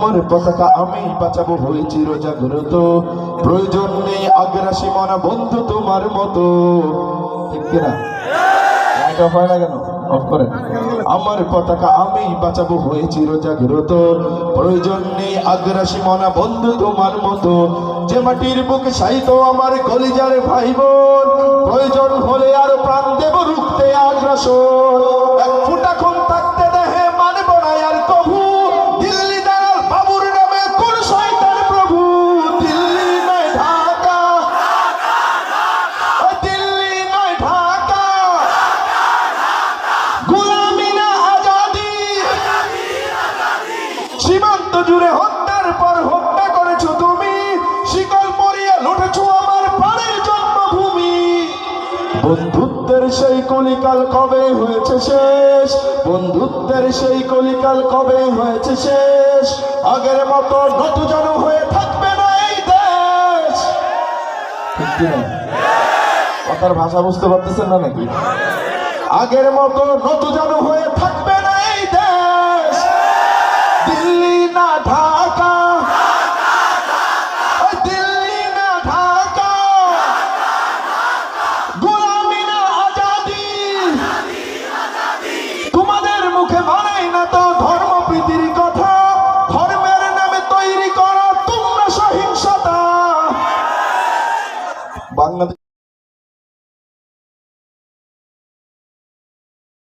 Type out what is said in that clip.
আমার পতাকা আমি বাঁচাবো হয়ে চির জাগ্রত, প্রয়োজন নেই আগ্রাসী মনা বন্ধু তোমার মতো। ঠিক কিনা? এটা হয় না কেন? অফ করেন। আমার পতাকা আমি বাঁচাবো হয়ে চির জাগ্রত, প্রয়োজন নেই আগ্রাসী মনা বন্ধু তোমার মতো। যে মাটির বুকে সাইতো আমার কলিজার ভাই বোন, প্রয়োজন হলে আর প্রাণ দেব রুখতে আগ্রাসন। এক ফুটা খুন থাকতে দেহে মানব না আর কভু, দিল্লি দালাল বাবুর নামে কোন শয়তান প্রভু। দিল্লি নয় ঢাকা, দিল্লি নয় ঢাকা, গোলামি না আজাদি। সীমান্ত জুড়ে হত্যার পর হত্যা করেছো তুমি, শিকল পরিয়ে লুটেছো আমার পাড়ের জন্মভূমি। বন্ধুত্বের সেই কলিকাল কবে হয়েছে শেষ, বন্ধুত্বের সেই কলিকাল কবে হয়েছে শেষ। আগের মতো নতুন হয়ে থাকবে না এই দেশ। ঠিক কিনা? কথার ভাষা বুঝতে পারতেছেন না নাকি? আগের মতো নতুন হয়ে থাকবে না এই দেশ। দিল্লি না ঢাকা,